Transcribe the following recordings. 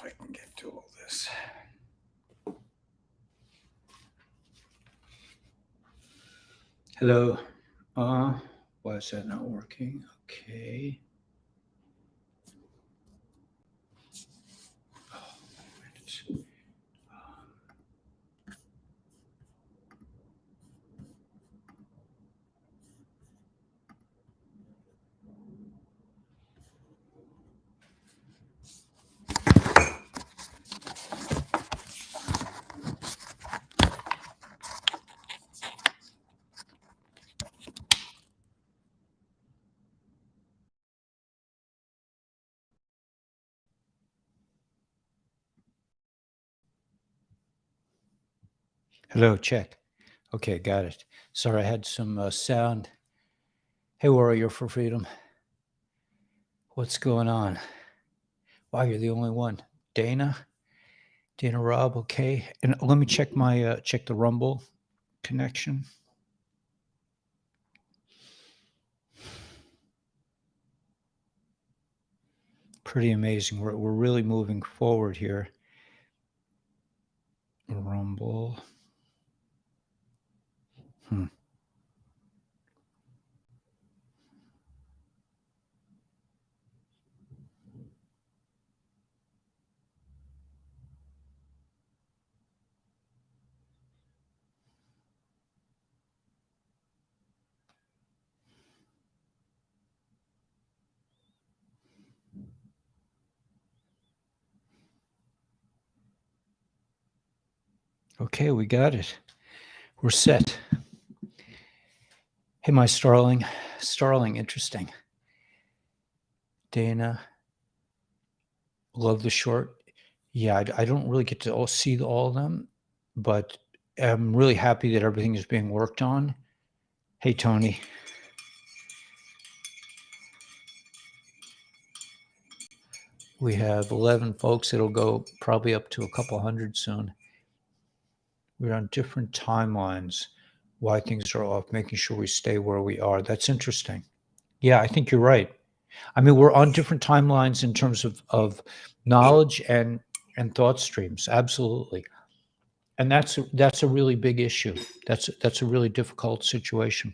I can get to all this. Hello. Why is that not working? Okay. Hello, check. Okay, got it. Sorry, I had some sound. Hey, Warrior for Freedom. What's going on? Wow, you're the only one. Dana Rob, okay. And let me check my check the Rumble connection. Pretty amazing. We're really moving forward here. Rumble. Okay, we got it. We're set. Hey, my Starling. Interesting. Dana. Love the short. Yeah, I don't really get to see all of them, but I'm really happy that everything is being worked on. Hey, Tony. We have 11 folks. It'll go probably up to a couple hundred soon. We're on different timelines, why things are off, making sure we stay where we are. That's interesting. Yeah, I think you're right. I mean, we're on different timelines in terms of knowledge and thought streams. Absolutely. And that's a really big issue. That's a really difficult situation.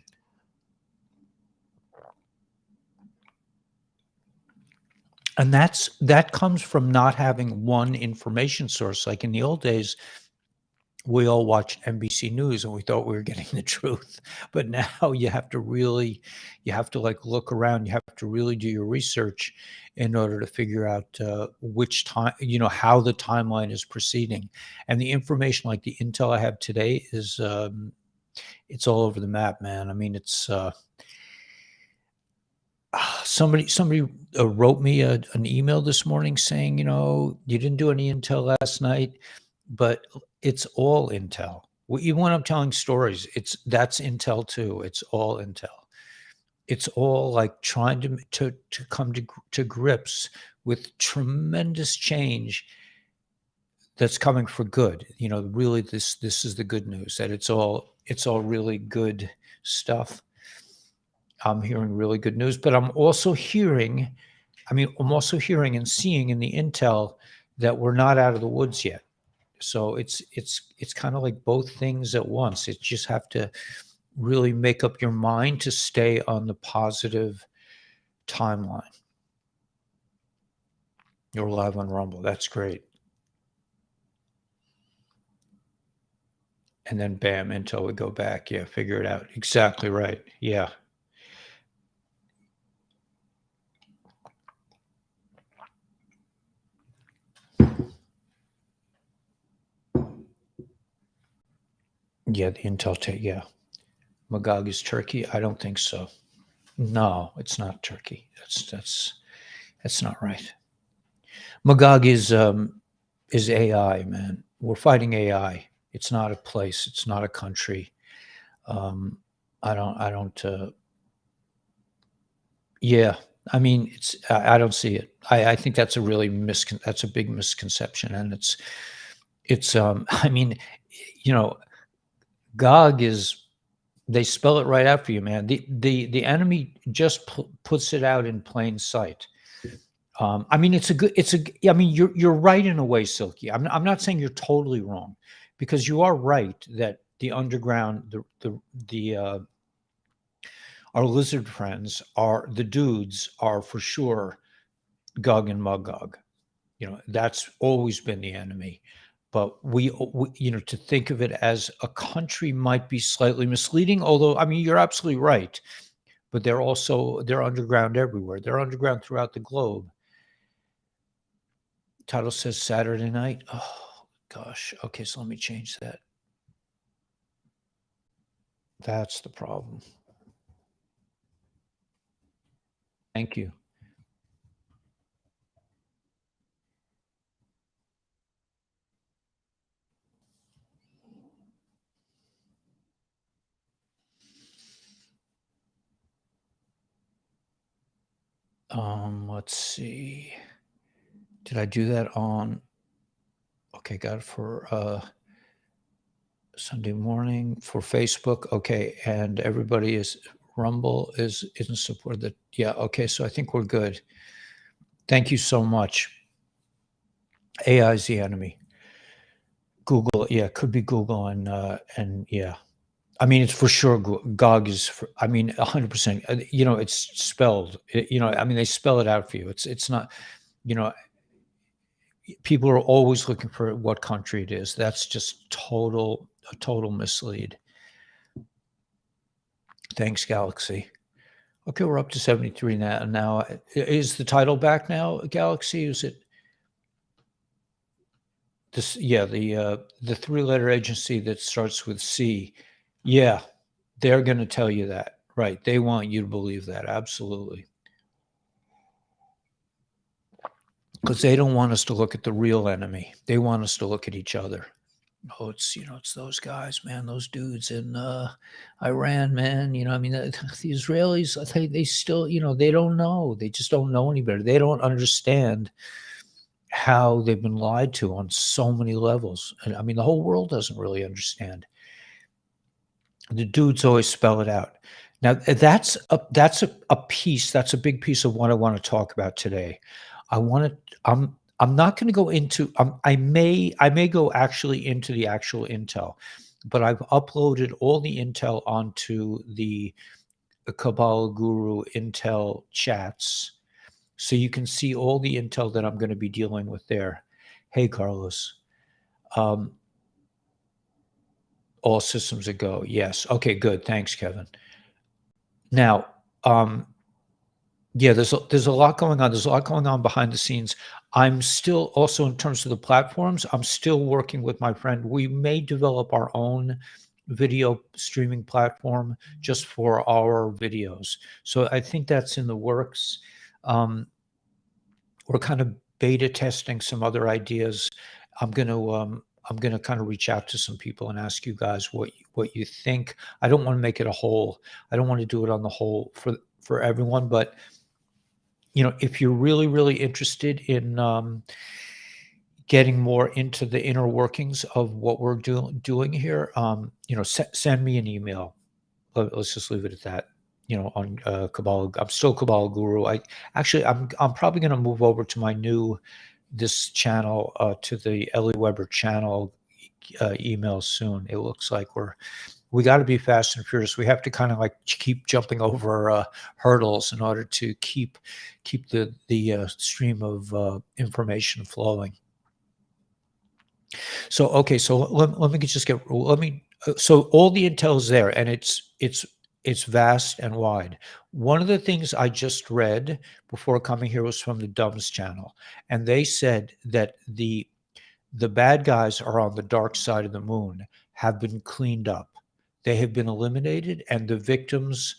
And that comes from not having one information source. Like in the old days, we all watched NBC News and we thought we were getting the truth. But now you have to like look around. You have to really do your research in order to figure out which time, how the timeline is proceeding. And the information like the intel I have today is, it's all over the map, man. I mean, it's, somebody wrote me an email this morning saying, you didn't do any intel last night, but it's all intel. Even when I'm telling stories, that's intel too. It's all intel. It's all like trying to come to grips with tremendous change that's coming for good. Really, this is the good news, that it's all really good stuff. I'm hearing really good news, but I'm also hearing and seeing in the intel that we're not out of the woods yet. So it's kind of like both things at once. It just have to really make up your mind to stay on the positive timeline. You're live on Rumble. That's great. And then bam, until we go back. Yeah, figure it out. Exactly right. Yeah. Yeah, the intel tape. Yeah. Magog is Turkey? I don't think so. No, it's not Turkey. That's not right. Magog is AI, man. We're fighting AI. It's not a place. It's not a country. I don't. Yeah, I mean, I don't see it. I think that's a really that's a big misconception, and it's. I mean, Gog is. They spell it right after you, man. The enemy just puts it out in plain sight. I mean, I mean, you're right in a way, Silky. I'm not saying you're totally wrong, because you are right that the underground, the our lizard friends are the dudes are for sure Gog and Magog. That's always been the enemy. But to think of it as a country might be slightly misleading. Although, I mean, you're absolutely right. But they're underground everywhere. They're underground throughout the globe. Title says Saturday night. Oh gosh. Okay, so let me change that. That's the problem. Thank you. Let's see. Did I do that on? Okay, got it for Sunday morning for Facebook. Okay, and everybody is Rumble is in support of the. Yeah. Okay, so I think we're good. Thank you so much. AI is the enemy. Google, yeah, could be Google and yeah. I mean, it's for sure. GOG is. I mean, 100%. It's spelled. I mean, they spell it out for you. It's not. You know, people are always looking for what country it is. That's just a total mislead. Thanks, Galaxy. Okay, we're up to 73 now. Now, is the title back now, Galaxy? Is it this? Yeah, the three-letter agency that starts with C. Yeah, they're going to tell you that, right? They want you to believe that, absolutely, because they don't want us to look at the real enemy. They want us to look at each other. Oh, it's those guys, man, those dudes in Iran, man. I mean, the Israelis, they still, they don't know. They just don't know any better. They don't understand how they've been lied to on so many levels. And I mean, the whole world doesn't really understand. The dudes always spell it out. Now, that's a piece. That's a big piece of what I want to talk about today. I'm not going to go into. I may go actually into the actual intel, but I've uploaded all the intel onto the kabbalahguru intel chats, so you can see all the intel that I'm going to be dealing with there. Hey, Carlos. All systems a go. Yes. Okay, good. Thanks, Kevin. Now, yeah, there's a lot going on. There's a lot going on behind the scenes. I'm still also, in terms of the platforms, I'm still working with my friend. We may develop our own video streaming platform just for our videos. So I think that's in the works. We're kind of beta testing some other ideas. I'm gonna kind of reach out to some people and ask you guys what you think. I don't want to make it a whole. I don't want to do it on the whole for everyone, but if you're really, really interested in getting more into the inner workings of what we're doing here, send me an email. Let's just leave it at that. On Kabbalah, I'm still Kabbalah Guru. I'm probably going to move over to my this channel, to the Ellie Weber channel email soon. It looks like we got to be fast and furious. We have to kind of like keep jumping over hurdles in order to keep the stream of information flowing. So okay, so let me just get so all the intel is there, and it's vast and wide. One of the things I just read before coming here was from the Dumbs channel, and they said that the bad guys are on the dark side of the moon, have been cleaned up. They have been eliminated, and the victims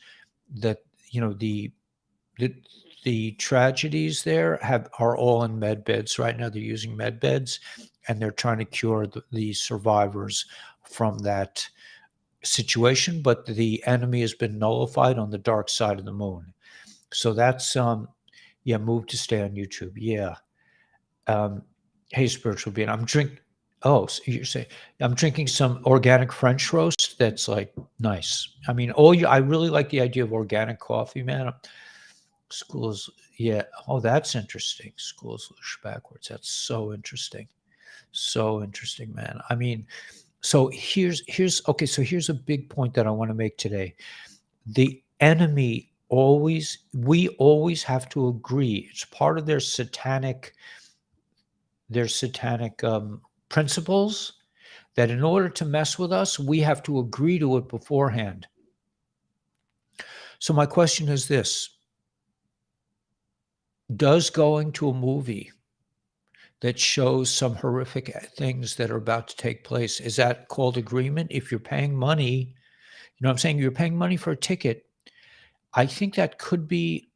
that the tragedies there are all in med beds right now. They're using med beds, and they're trying to cure the survivors from that situation. But the enemy has been nullified on the dark side of the moon. So that's move to stay on YouTube. Yeah. Hey, spiritual being, oh, so you're saying I'm drinking some organic French roast. That's like nice. I mean, I really like the idea of organic coffee, man. Schools, yeah. Oh, that's interesting. Schools backwards. That's so interesting. So interesting, man. I mean, so here's okay. So here's a big point that I want to make today. The enemy we always have to agree. It's part of their satanic principles that in order to mess with us, we have to agree to it beforehand. So my question is this: does going to a movie that shows some horrific things that are about to take place, is that called agreement? If you're paying money, you know what I'm saying? You're paying money for a ticket. I think that could be,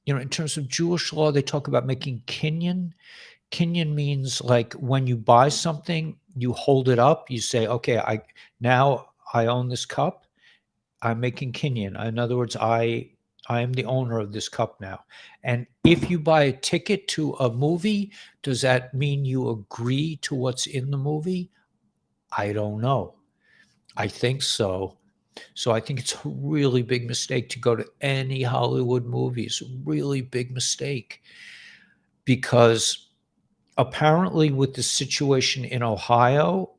in terms of Jewish law, they talk about making kinyan. Kinyan means like when you buy something, you hold it up, you say, okay, now I own this cup. I'm making kinyan. In other words, I am the owner of this cup now. And if you buy a ticket to a movie, does that mean you agree to what's in the movie? I don't know. I think so. So I think it's a really big mistake to go to any Hollywood movie. It's a really big mistake because apparently with the situation in Ohio,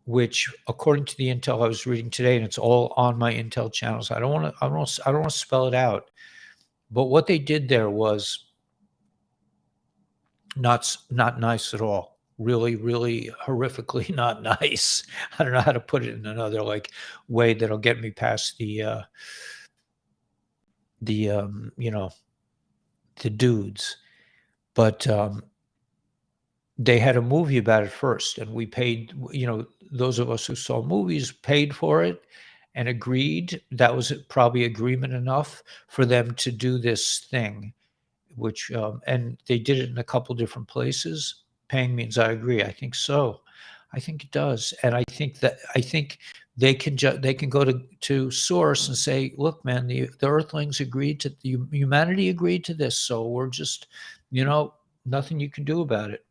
which according to the intel I was reading today, and it's all on my intel channels. I don't want to spell it out, but what they did there was not nice at all. Really, really horrifically not nice. I don't know how to put it in another way that'll get me past the the dudes. But they had a movie about it first, and we paid, those of us who saw movies paid for it and agreed. That was probably agreement enough for them to do this thing, which, and they did it in a couple different places. Paying means I agree. I think so. I think it does. And I think they can go to source and say, look, man, the earthlings agreed to, humanity agreed to this. So we're just, nothing you can do about it.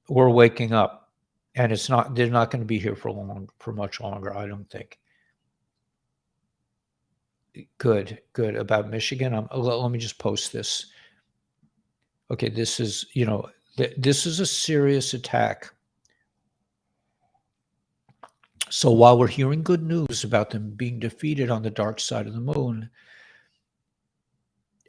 We're waking up, and they're not going to be here for much longer, I don't think. Good about Michigan. Let me just post this. Okay, this is, this is a serious attack. So while we're hearing good news about them being defeated on the dark side of the moon,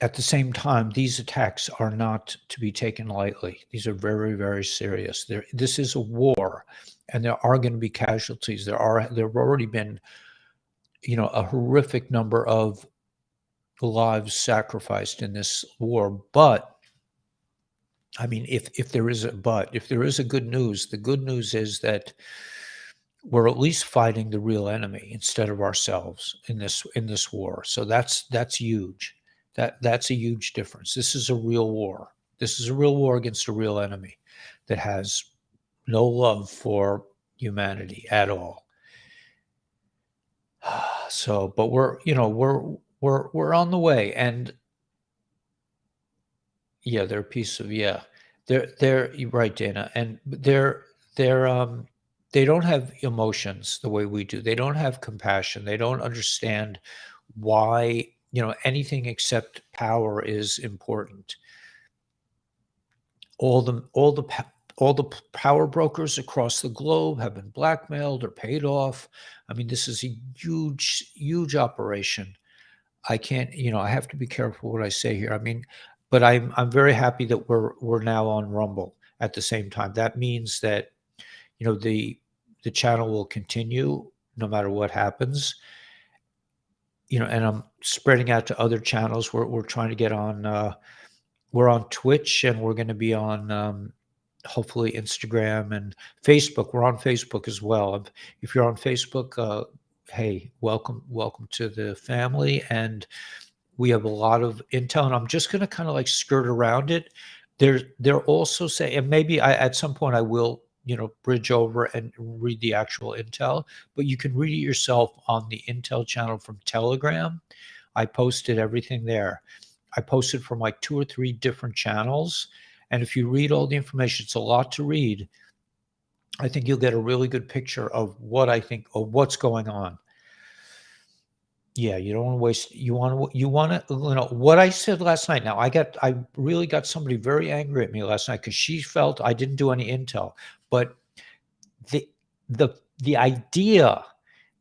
at the same time, these attacks are not to be taken lightly. These are very, very serious. This is a war, and there are going to be casualties. There have already been, a horrific number of lives sacrificed in this war. But I mean, if there is a good news, the good news is that we're at least fighting the real enemy instead of ourselves in this war. So that's huge. That's a huge difference. This is a real war. This is a real war against a real enemy that has no love for humanity at all. So, but we're on the way, and yeah, they're a piece of, they're you're right, Dana, and they don't have emotions the way we do. They don't have compassion. They don't understand why, anything except power is important. All the power brokers across the globe have been blackmailed or paid off. I mean, this is a huge operation. I can't, I have to be careful what I say here. I mean, but I'm very happy that we're now on Rumble at the same time. That means that, the channel will continue no matter what happens. And I'm spreading out to other channels. We're trying to get on. We're on Twitch, and we're going to be on hopefully Instagram and Facebook. We're on Facebook as well. If you're on Facebook, hey, welcome to the family. And we have a lot of intel, and I'm just going to kind of like skirt around it. They're also saying, and maybe at some point I will, bridge over and read the actual intel, but you can read it yourself on the intel channel from Telegram. I posted everything there. I posted from like 2 or 3 different channels. And if you read all the information, it's a lot to read. I think you'll get a really good picture of what I think, of what's going on. Yeah, you don't want to waste. You want to. What I said last night. Now I really got somebody very angry at me last night because she felt I didn't do any intel. But the the idea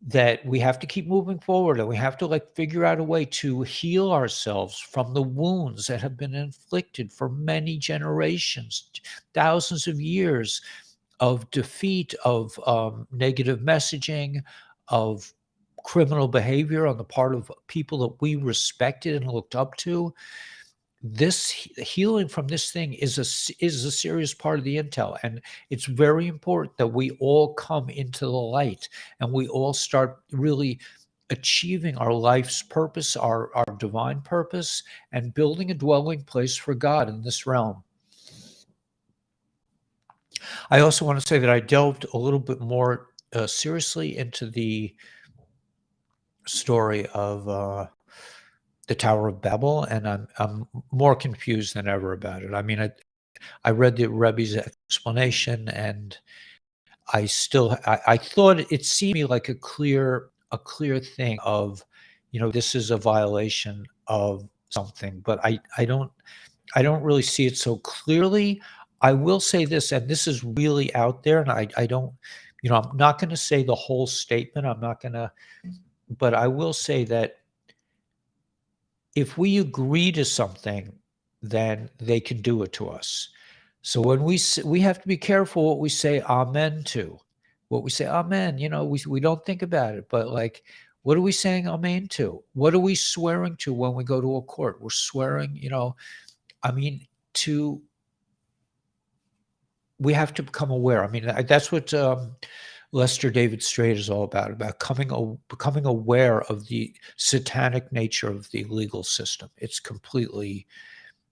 that we have to keep moving forward and we have to like figure out a way to heal ourselves from the wounds that have been inflicted for many generations, thousands of years of defeat, of negative messaging, of criminal behavior on the part of people that we respected and looked up to. This healing from this thing is a serious part of the intel, and it's very important that we all come into the light and we all start really achieving our life's purpose, our divine purpose, and building a dwelling place for God in this realm. I also want to say that I delved a little bit more seriously into the story of the Tower of Babel, and I'm more confused than ever about it. I mean, I read the Rebbe's explanation, and I thought it seemed to me like a clear thing of, this is a violation of something, but I don't really see it so clearly. I will say this, and this is really out there, and I don't, I'm not going to say the whole statement. I'm not going to, but I will say that if we agree to something, then they can do it to us. So when we have to be careful what we say amen to, what we say amen. We don't think about it, but like, what are we saying amen to? What are we swearing to when we go to a court? We're swearing, I mean, we have to become aware. I mean, that's what Lester David Straight is all about becoming aware of the satanic nature of the legal system. It's completely,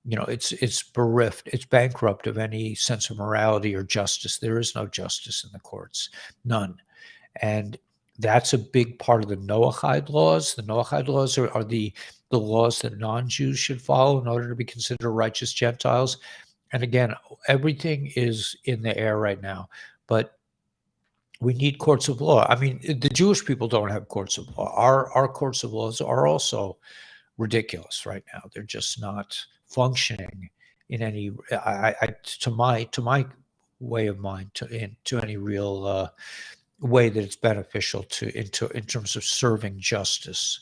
it's bereft, it's bankrupt of any sense of morality or justice. There is no justice in the courts, none. And that's a big part of the Noahide laws. The Noahide laws are the laws that non-Jews should follow in order to be considered righteous Gentiles. And again, everything is in the air right now, but we need courts of law. I mean, the Jewish people don't have courts of law. Our courts of laws are also ridiculous right now. They're just not functioning in any, to my way of mind, to any real way that it's beneficial in terms of serving justice.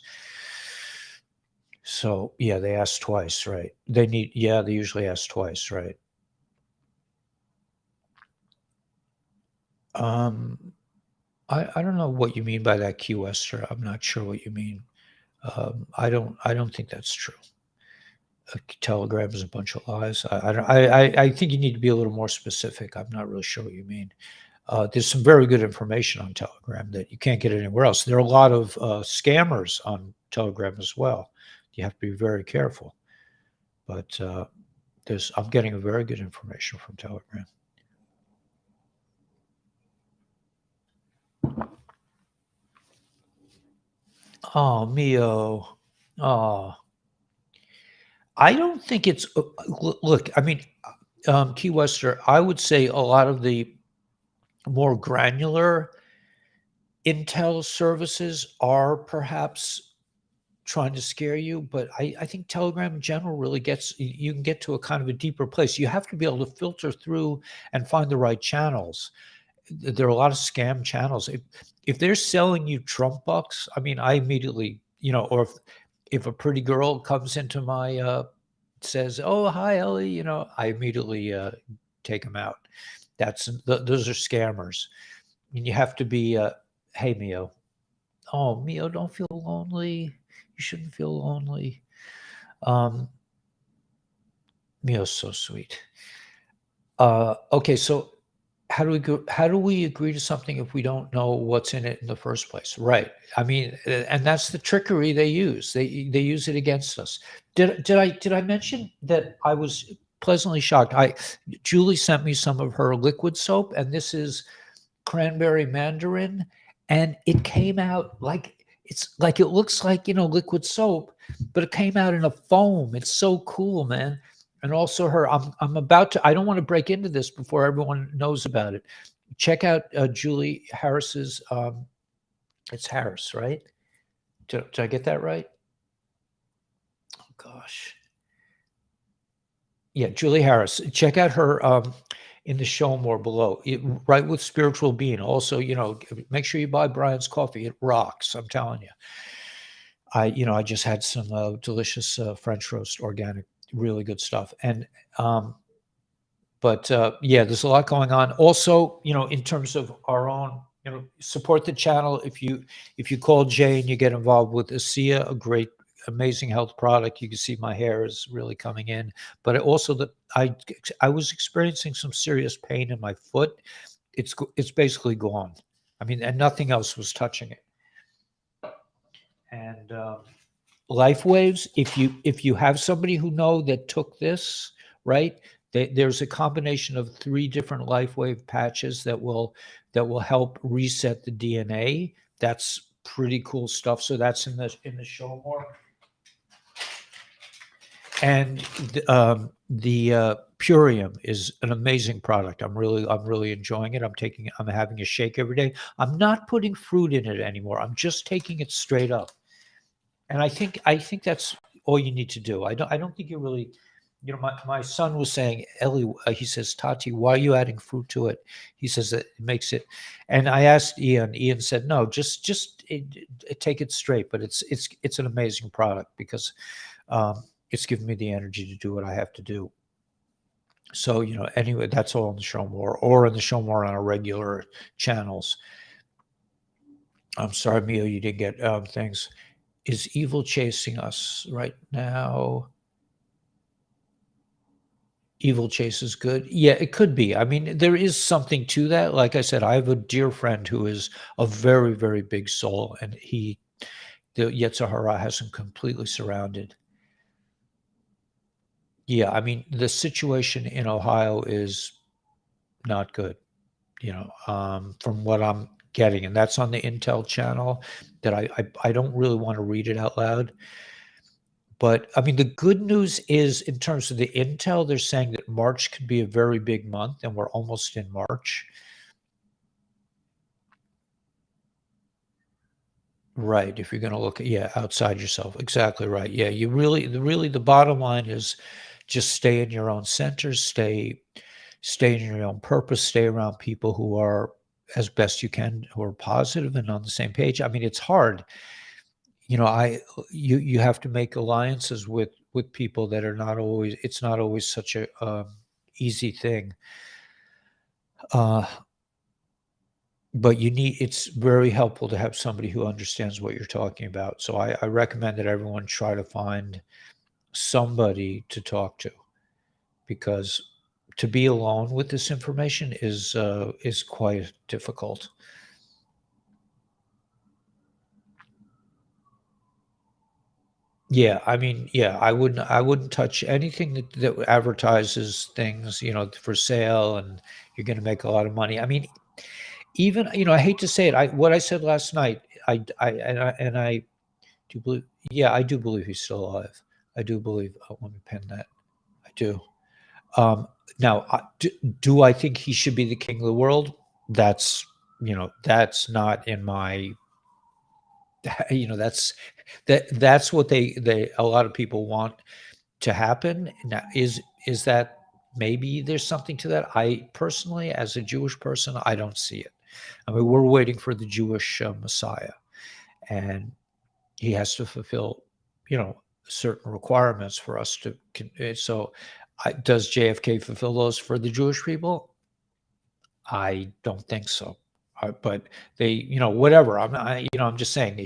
So yeah, they ask twice, right? They usually ask twice, right? I don't know what you mean by that, Key Wester. I'm not sure what you mean. I don't think that's true. A telegram is a bunch of lies. I think you need to be a little more specific. I'm not really sure what you mean. There's some very good information on Telegram that you can't get anywhere else. There are a lot of scammers on Telegram as well. You have to be very careful. But I'm getting a very good information from Telegram. Oh, Mio. Oh, I don't think it's look, I mean, Key Wester, I would say a lot of the more granular intel services are perhaps trying to scare you, but I think Telegram in general really you can get to a kind of a deeper place. You have to be able to filter through and find the right channels. There are a lot of scam channels. If they're selling you Trump bucks, I mean, I immediately, or if a pretty girl comes into my says, "Oh, hi, Ellie," I immediately take them out. Those are scammers, and you have to be, "Hey, Mio, oh, Mio, don't feel lonely. You shouldn't feel lonely." Mio's so sweet. Okay, so how do we agree to something if we don't know what's in it in the first place? Right. I mean, and that's the trickery they use. They use it against us. Did I mention that I was pleasantly shocked? Julie sent me some of her liquid soap, and this is cranberry mandarin, and it came out like it looks like liquid soap, but it came out in a foam. It's so cool, man. And also I'm about to, I don't want to break into this before everyone knows about it. Check out Julie Harris's, it's Harris, right? Did I get that right? Oh gosh. Yeah, Julie Harris. Check out her in the show more below. Right with spiritual being. Also, make sure you buy Brian's coffee. It rocks. I'm telling you. I just had some delicious French roast, organic, really good stuff. And but yeah, there's a lot going on. Also, in terms of our own, support the channel. If you call Jay and you get involved with ASEA, a great, amazing health product. You can see my hair is really coming in. But also that I was experiencing some serious pain in my foot. It's basically gone. I mean, and nothing else was touching it. And Life Waves, if you have somebody who that took this, right? There's a combination of 3 different Life Wave patches that will help reset the DNA. That's pretty cool stuff. So that's in the show more. And the Purium is an amazing product. I'm really enjoying it. I'm having a shake every day. I'm not putting fruit in it anymore. I'm just taking it straight up. And I think that's all you need to do. I don't think you really, my son was saying, Ellie, he says, Tati, why are you adding fruit to it? He says that it makes it. And I asked Ian. Ian said, no, just take it straight. But it's an amazing product because it's given me the energy to do what I have to do. So anyway, that's all on the show more, or in the show more on our regular channels. I'm sorry, Mio, you didn't get things. Is evil chasing us right now? Evil chases good. Yeah, it could be. I mean, there is something to that. Like I said, I have a dear friend who is a very, very big soul, and the Yetzer Hara has him completely surrounded. Yeah, I mean, the situation in Ohio is not good, from what I'm getting, and that's on the Intel channel. That I don't really want to read it out loud. But I mean, the good news is in terms of the intel, they're saying that March could be a very big month, and we're almost in March. Right. If you're going to look at, outside yourself. Exactly right. Yeah. The bottom line is just stay in your own center, stay in your own purpose, stay around people who are as best you can, who are positive and on the same page. I mean, it's hard. You have to make alliances with people that are not always. It's not always such a easy thing. But it's very helpful to have somebody who understands what you're talking about. So I recommend that everyone try to find somebody to talk to, because to be alone with this information is quite difficult. Yeah, I mean, yeah, I wouldn't touch anything that advertises things, for sale, and you're going to make a lot of money. I mean, even, I hate to say it, what I said last night, I do believe, yeah, I do believe he's still alive. I do believe. Let me pen that. I do. Now, do I think he should be the king of the world? That's that's not in my. That's what they a lot of people want to happen. Now, is that maybe there's something to that? I personally, as a Jewish person, I don't see it. I mean, we're waiting for the Jewish Messiah, and he has to fulfill, certain requirements for us to. So, does JFK fulfill those for the Jewish people? I don't think so. But they, whatever. I'm just saying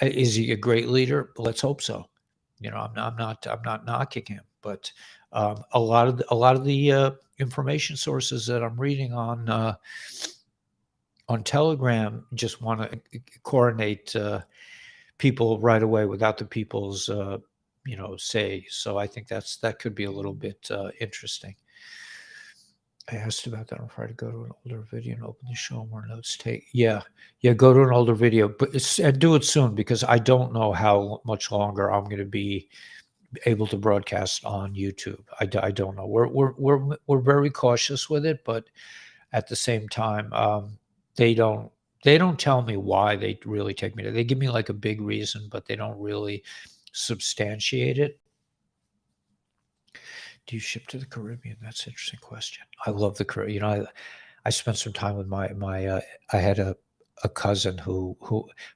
is he a great leader? Let's hope so. I'm not knocking him, but a lot of the information sources that I'm reading on Telegram just want to coronate people right away without the people's say. So I think that could be a little bit interesting. I asked about that. I'll try to go to an older video and open the show more notes take. Yeah, go to an older video, but and do it soon, because I don't know how much longer I'm going to be able to broadcast on YouTube. I don't know. We're very cautious with it, but at the same time, they don't They don't tell me why they really take me there. They give me like a big reason, but they don't really substantiate it. Do you ship to the Caribbean? That's an interesting question. I love the Caribbean. You know, I spent some time with my I had a cousin who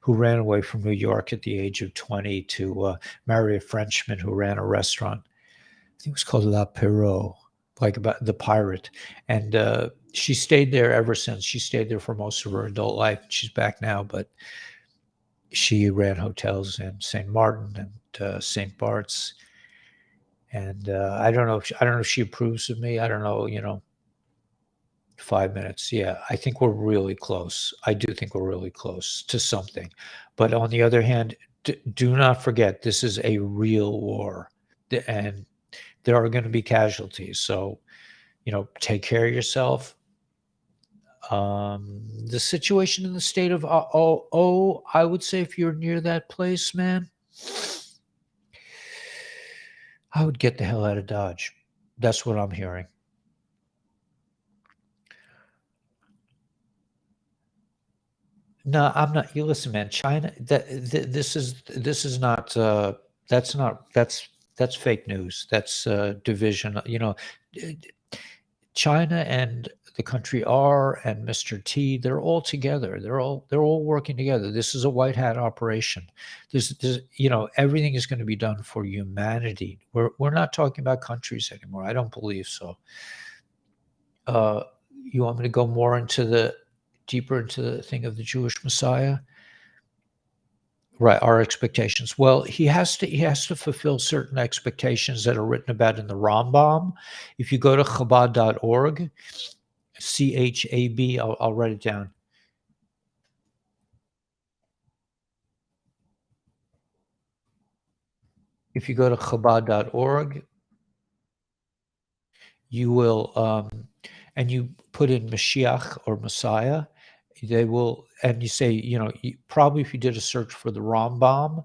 ran away from New York at the age of 20 to marry a Frenchman who ran a restaurant. I think it was called La Perot, like about the pirate. And she stayed there ever since. She stayed there for most of her adult life. She's back now, but she ran hotels in St. Martin and St. Bart's. And I don't know if she approves of me. I don't know, 5 minutes. Yeah, I think we're really close. I do think we're really close to something. But on the other hand, do not forget, this is a real war. And there are going to be casualties. So, take care of yourself. The situation in the state of I would say if you're near that place, man, I would get the hell out of Dodge. That's what I'm hearing. No, I'm not. You listen, man. China. This is not. That's fake news. That's division. China and the country R and Mr. T. They're all together. They're all working together. This is a white hat operation. There's everything is going to be done for humanity. We're not talking about countries anymore. I don't believe so. You want me to go more deeper into the thing of the Jewish Messiah? Right, our expectations. Well, he has to fulfill certain expectations that are written about in the Rambam. If you go to Chabad.org, CHAB, I'll write it down. If you go to Chabad.org, you will, and you put in Mashiach or Messiah, they will, and you say, probably if you did a search for the Rambam,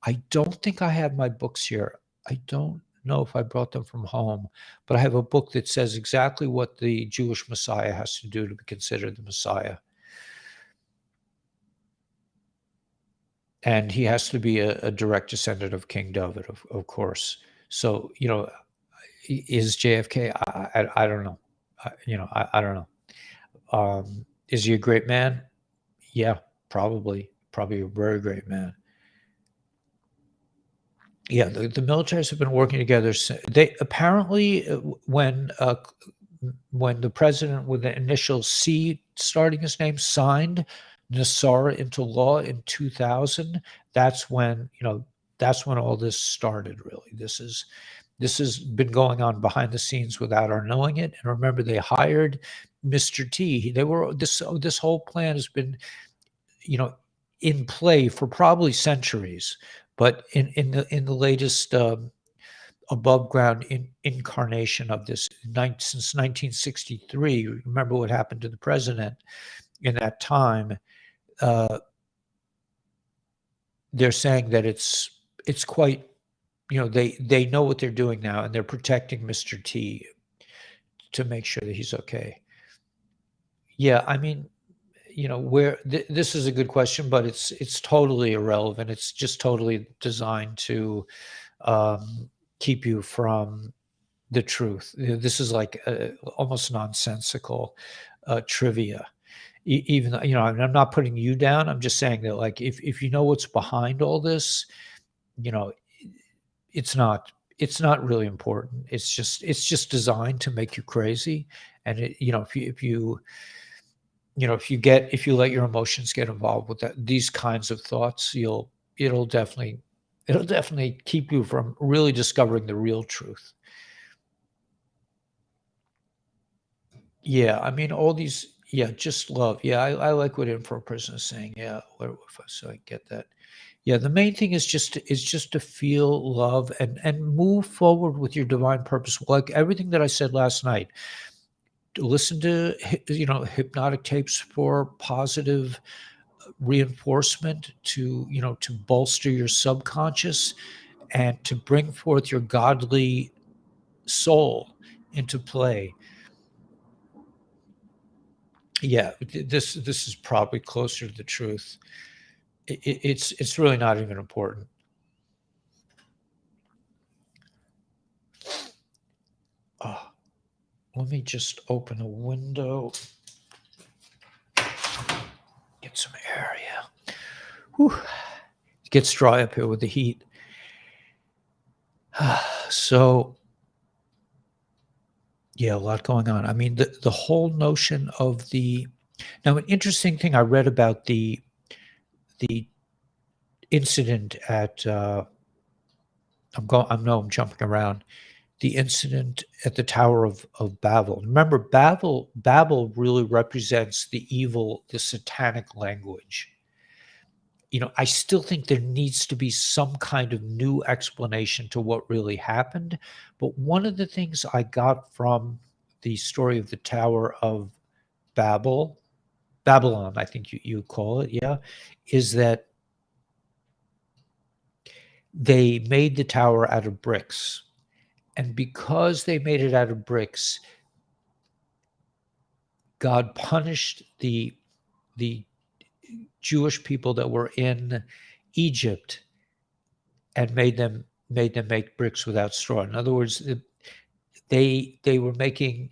I don't think I have my books here. I don't know if I brought them from home, but I have a book that says exactly what the Jewish Messiah has to do to be considered the Messiah. And he has to be a direct descendant of King David, of course. So, is JFK? I don't know. I don't know. Is he a great man? Yeah, probably a very great man. Yeah, the militaries have been working together. They apparently, when the president with the initial C starting his name signed Nasara into law in 2000, that's when all this started. Really, this has been going on behind the scenes without our knowing it. And remember, they hired Mr. T. This whole plan has been, in play for probably centuries. But in the latest above ground incarnation of this since 1963, remember what happened to the president in that time. They're saying that it's quite, they know what they're doing now, and they're protecting Mr. T to make sure that he's okay. Yeah, I mean, where this is a good question, but it's totally irrelevant. It's just totally designed to keep you from the truth. This is like almost nonsensical trivia. Even though, I'm not putting you down. I'm just saying that, like, if you know what's behind all this, it's not really important. It's just designed to make you crazy. And if you let your emotions get involved with these kinds of thoughts, it'll definitely keep you from really discovering the real truth. Yeah, I mean, all these, just love. Yeah, I like what Info Person is saying. Yeah, so I get that. Yeah, the main thing is just to feel love and move forward with your divine purpose. Like everything that I said last night. Listen to hypnotic tapes for positive reinforcement, to bolster your subconscious and to bring forth your godly soul into play. Yeah, this is probably closer to the truth. It's really not even important. Oh, let me just open a window, get some air. Yeah, whew. It gets dry up here with the heat. So yeah, a lot going on. I mean, the whole notion of the now an interesting thing I read about the incident at I'm jumping around. The incident at the Tower of Babel. Remember, Babel really represents the evil, the satanic language. I still think there needs to be some kind of new explanation to what really happened. But one of the things I got from the story of the Tower of Babylon, I think you call it, yeah, is that they made the tower out of bricks. And because they made it out of bricks, God punished the Jewish people that were in Egypt and made them make bricks without straw. In other words, they were making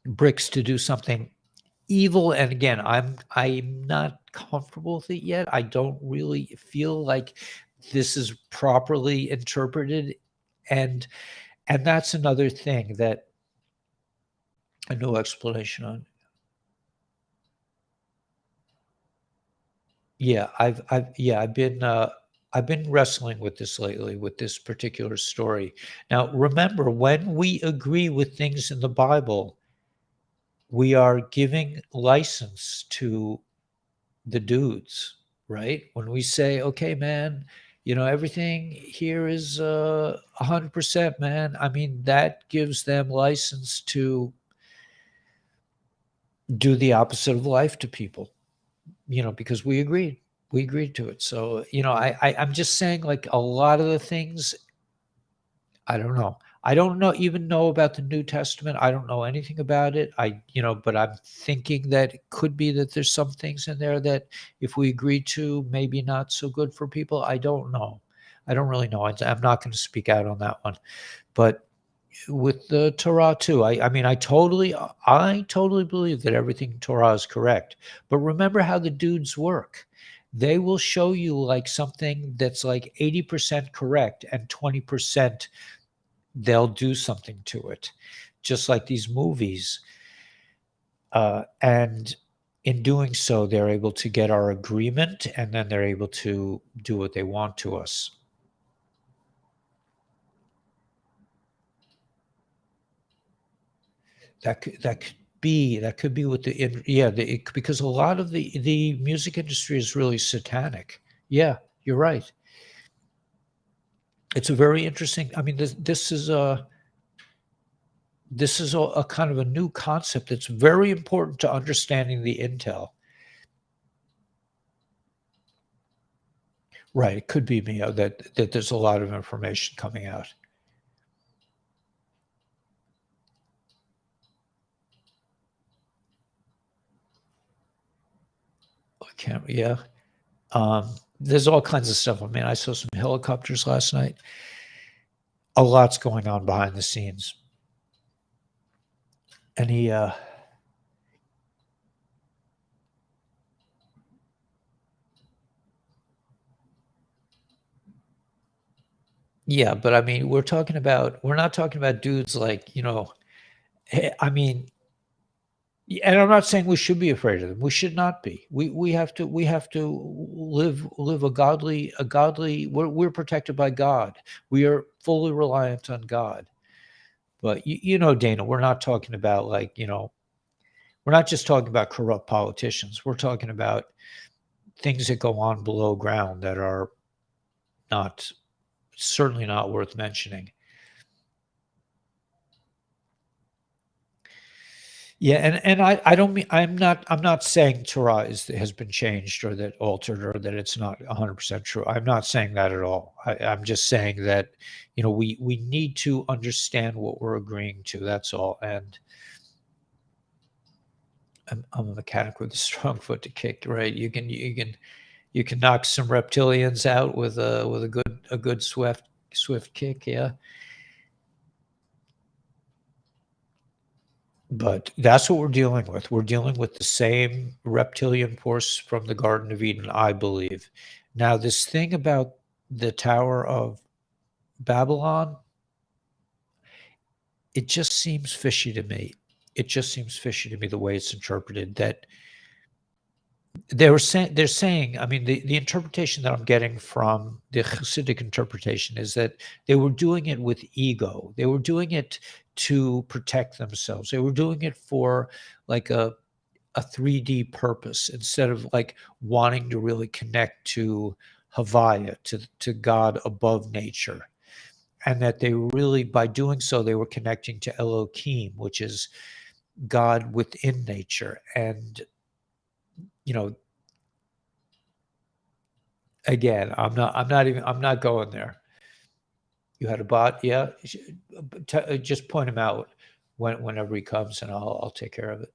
bricks to do something evil. And again, I'm not comfortable with it yet. I don't really feel like this is properly interpreted, and that's another thing that a new explanation on. Yeah, I've been wrestling with this lately, with this particular story. Now, remember, when we agree with things in the Bible, we are giving license to the dudes, right? When we say, "Okay, man, everything here is 100%, man." I mean, that gives them license to do the opposite of life to people. Because we agreed to it. So, I'm just saying, like, a lot of the things, I don't know. I don't even know about the New Testament. I don't know anything about it. But I'm thinking that it could be that there's some things in there that if we agree to, maybe not so good for people. I don't know. I don't really know. I'm not going to speak out on that one. But with the Torah too, I mean, I totally believe that everything in Torah is correct. But remember how the dudes work. They will show you like something that's like 80% correct and 20% they'll do something to it, just like these movies. And in doing so, they're able to get our agreement, and then they're able to do what they want to us. That could be what because a lot of the music industry is really satanic. Yeah, you're right. It's a very interesting. I mean, this is a kind of a new concept that's very important to understanding the intel. Right, it could be me that there's a lot of information coming out. I can't. Yeah. There's all kinds of stuff. I mean, I saw some helicopters last night. A lot's going on behind the scenes. And yeah, but I mean, we're not talking about dudes like, I mean, and I'm not saying we should be afraid of them. We should not be. We have to live a godly. We're protected by God. We are fully reliant on God. But Dana, we're not talking about like, we're not just talking about corrupt politicians. We're talking about things that go on below ground that are not certainly not worth mentioning. Yeah, and I don't mean I'm not saying Torah has been changed or that altered or that it's not 100% true. I'm not saying that at all. I'm just saying that we need to understand what we're agreeing to. That's all. And I'm a mechanic with a strong foot to kick, right? You can knock some reptilians out with a good swift kick, yeah. But that's what we're dealing with. We're dealing with the same reptilian force from the Garden of Eden, I believe. Now, this thing about the Tower of Babylon, it just seems fishy to me. It just seems fishy to me the way it's interpreted. That they're saying, I mean, the interpretation that I'm getting from the Hasidic interpretation is that they were doing it with ego. They were doing it to protect themselves. They were doing it for like a 3D purpose instead of like wanting to really connect to Havaya, to God above nature. And that they really, by doing so, they were connecting to Elohim, which is God within nature. And, you know, again, I'm not going there. You had a bot, yeah. Just point him out whenever he comes, and I'll take care of it.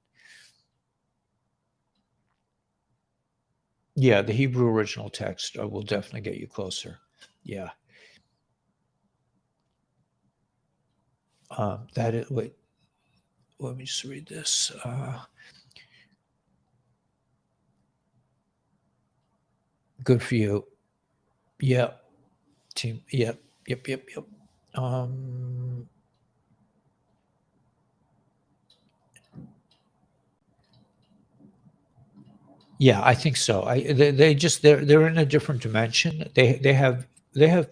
Yeah, the Hebrew original text will definitely get you closer. Yeah. That is, wait, let me just read this. Good for you. Yeah. Team. Yep. Yep. Yeah, I think so. They're in a different dimension. They have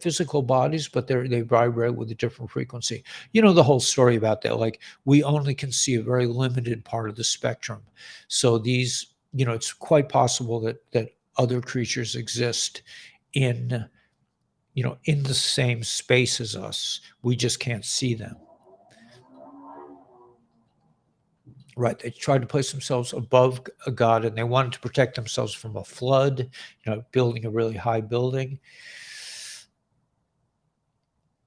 physical bodies, but they vibrate with a different frequency. You know the whole story about that. Like we only can see a very limited part of the spectrum. So these, it's quite possible that other creatures exist in, in the same space as us. We just can't see them. Right. They tried to place themselves above a god, and they wanted to protect themselves from a flood, building a really high building.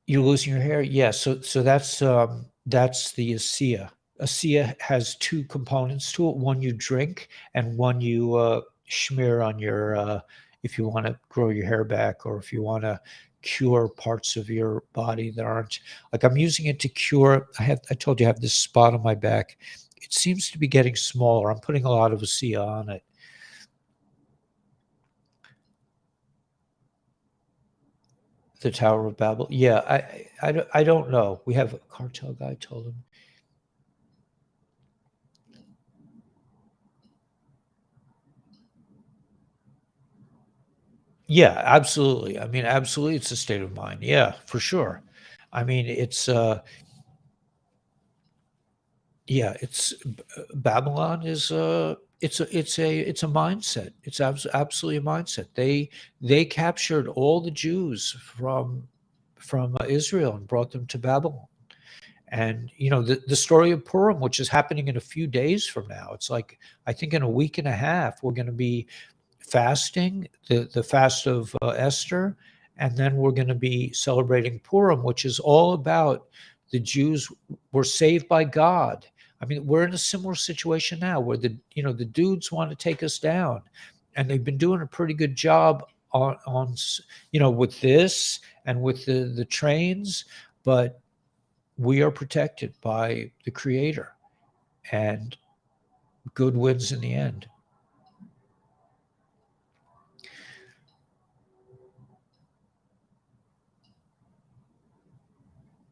You're losing your hair? Yeah. So that's the ASEA. ASEA has two components to it. One you drink, and one you smear on your if you want to grow your hair back, or if you want to cure parts of your body that aren't, like, I'm using it to cure. I told you I have this spot on my back. It seems to be getting smaller. I'm putting a lot of ASEA on it. The Tower of Babel. Yeah, I don't know. We have a cartel guy told him. Yeah, absolutely. I mean, absolutely, it's a state of mind. Yeah, for sure. I mean, Babylon is it's a mindset. It's absolutely a mindset. They captured all the Jews from Israel and brought them to Babylon. And the story of Purim, which is happening in a few days from now, it's like I think in a week and a half we're going to be fasting, the fast of Esther, and then we're going to be celebrating Purim, which is all about the Jews were saved by God. I mean, we're in a similar situation now where the dudes want to take us down, and they've been doing a pretty good job on with this and with the trains, but we are protected by the Creator, and good wins in the end.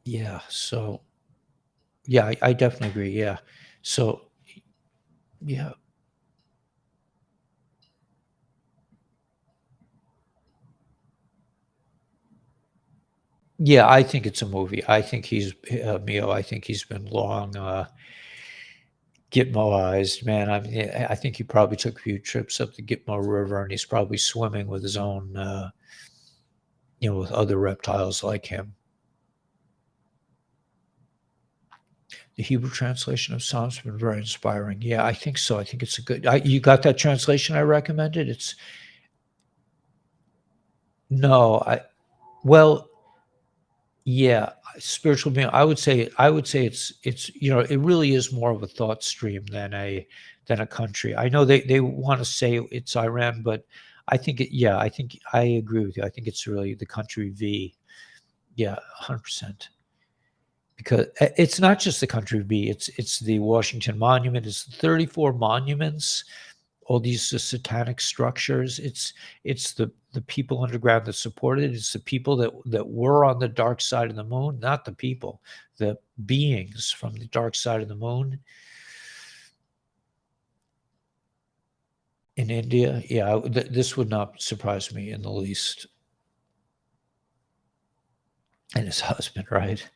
Yeah. So, yeah, I definitely agree. Yeah. So, yeah. Yeah, I think it's a movie. I think he's Mio. I think he's been long Gitmoized, man. I mean, I think he probably took a few trips up the Gitmo River, and he's probably swimming with his own, with other reptiles like him. The Hebrew translation of Psalms has been very inspiring. Yeah, I think so. I think it's a good. You got that translation I recommended? It's no. Well, Yeah, spiritual being. I would say it's it really is more of a thought stream than a country. I know they want to say it's Iran, but I think I think I agree with you. I think it's really the country V. Yeah, 100%. Because it's not just the country V. It's the Washington Monument. It's 34 monuments, all these satanic structures. It's the people underground that supported it. It's the people that were on the dark side of the moon, not the people, the beings from the dark side of the moon in India. Yeah, this would not surprise me in the least. And his husband, right?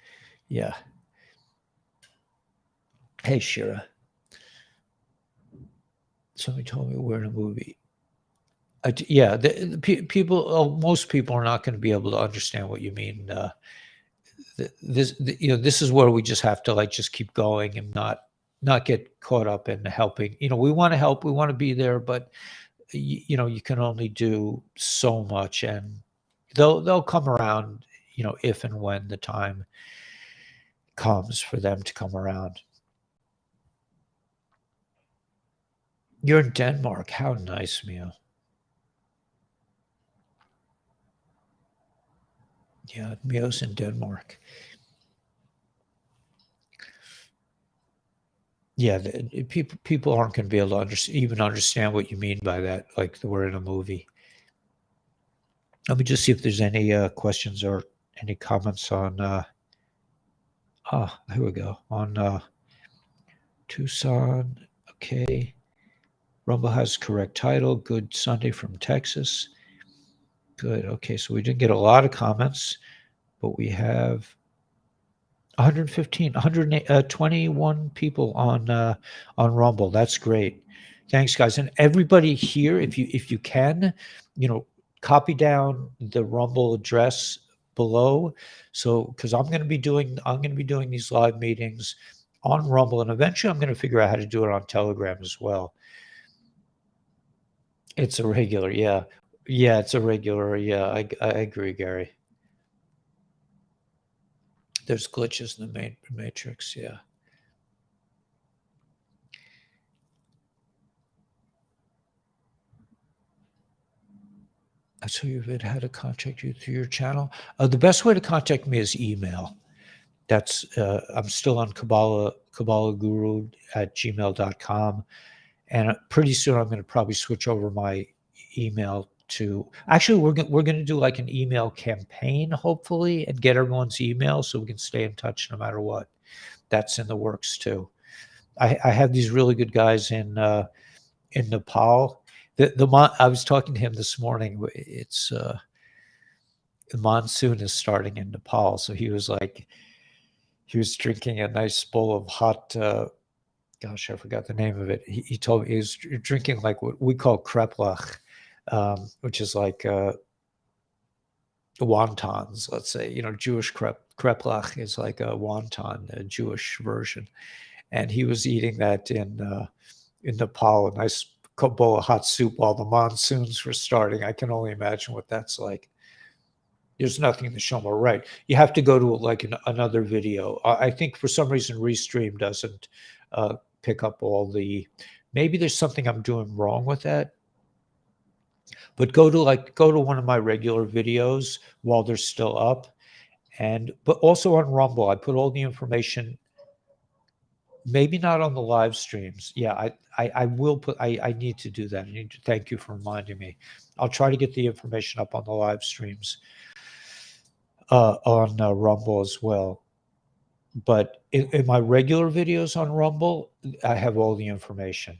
Yeah. Hey, Shira. Somebody told me we're in a movie. Yeah, most people are not going to be able to understand what you mean. This is where we just have to like just keep going and not get caught up in helping. We want to help, we want to be there, but you can only do so much, and they'll come around, if and when the time comes for them to come around. You're in Denmark. How nice, Mia. Yeah, Mio's in Denmark. Yeah, people aren't going to be able to even understand what you mean by that, like we're in a movie. Let me just see if there's any questions or any comments on. Here we go on Tucson. Okay, Rumble has correct title. Good Sunday from Texas. Good. Okay, so we didn't get a lot of comments, but we have 115, 121 people on Rumble. That's great. Thanks, guys, and everybody here. If you can, copy down the Rumble address below. So because I'm going to be doing these live meetings on Rumble, and eventually I'm going to figure out how to do it on Telegram as well. It's a regular, yeah, it's a regular, yeah. I agree, Gary. There's glitches in the matrix, yeah. I saw you've had how to contact you through your channel. The best way to contact me is email. That's I'm still on kabbalahguru at gmail.com. And pretty soon I'm going to probably switch over my email to actually we're going to do like an email campaign, hopefully, and get everyone's email so we can stay in touch no matter what. That's in the works too. I have these really good guys in Nepal. I was talking to him this morning. It's the monsoon is starting in Nepal, so he was drinking a nice bowl of hot. Gosh, I forgot the name of it. He told me he was drinking like what we call kreplach, which is like wontons. Let's say Jewish kreplach is like a wonton, a Jewish version, and he was eating that in Nepal, a nice bowl of hot soup while the monsoons were starting. I can only imagine what that's like. There's nothing in the show more right. You have to go to like another video. I think for some reason Restream doesn't pick up all the. Maybe there's something I'm doing wrong with that. But go to one of my regular videos while they're still up, but also on Rumble. I put all the information. Maybe not on the live streams. Yeah, I will put. I need to do that. I need to thank you for reminding me. I'll try to get the information up on the live streams. On Rumble as well. But in my regular videos on Rumble, I have all the information.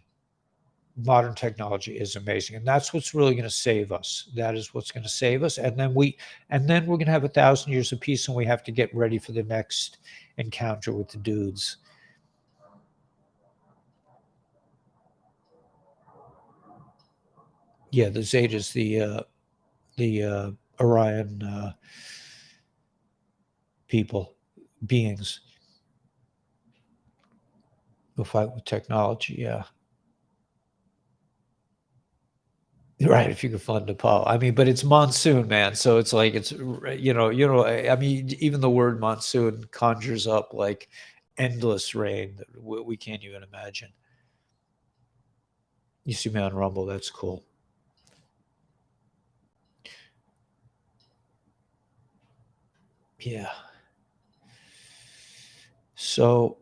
Modern technology is amazing, and that's what's really going to save us. That is what's going to save us, and then we're going to have 1,000 years of peace, and we have to get ready for the next encounter with the dudes. Yeah, the Zetas, the Orion people, beings who fight with technology. Yeah. Right, if you can fund Nepal. I mean, but it's monsoon, man. So it's like I mean, even the word monsoon conjures up like endless rain that we can't even imagine. You see me on Rumble, that's cool. Yeah. So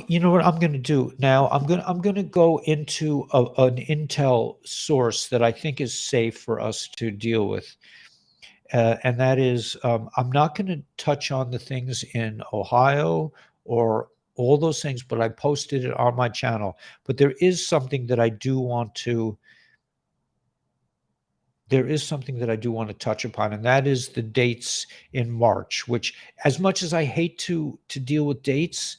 you know what I'm going to do now? I'm going to go into an Intel source that I think is safe for us to deal with. And that is, I'm not going to touch on the things in Ohio or all those things, but I posted it on my channel. But there is something that I do want to touch upon, and that is the dates in March. Which, as much as I hate to deal with dates,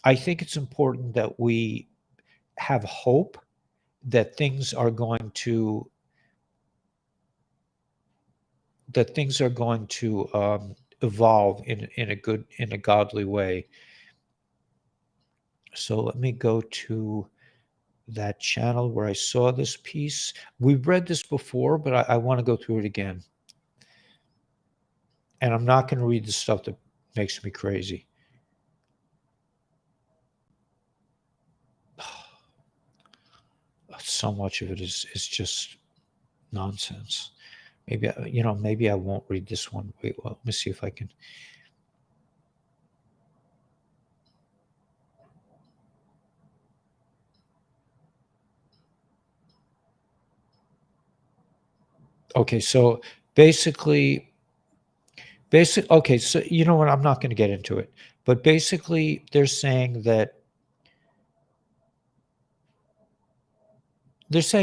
I think it's important that we have hope that things are going to evolve in a godly way. So let me go to that channel where I saw this piece. We've read this before, but I want to go through it again. And I'm not going to read the stuff that makes me crazy. So much of it is just nonsense. Maybe I won't read this one. Wait, well, let me see if I can. Okay, so basically, okay, so you know what? I'm not going to get into it, but basically, they're saying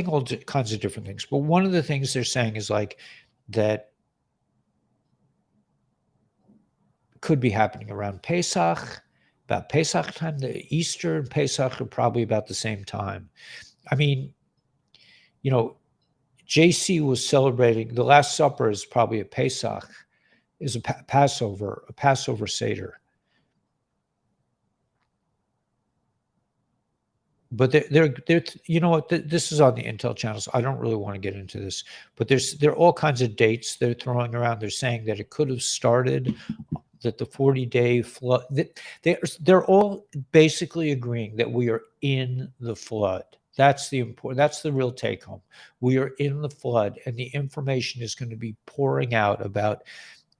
all kinds of different things. But one of the things they're saying is like that could be happening around Pesach, about Pesach time. The Easter and Pesach are probably about the same time. I mean, you know, JC was celebrating the Last Supper is probably a Pesach, is a Passover Seder. But they're you know what, this is on the Intel channel, so I don't really want to get into this. But there are all kinds of dates they're throwing around. They're saying that it could have started, that the 40-day flood, they're all basically agreeing that we are in the flood. That's the real take home. We are in the flood, and the information is going to be pouring out about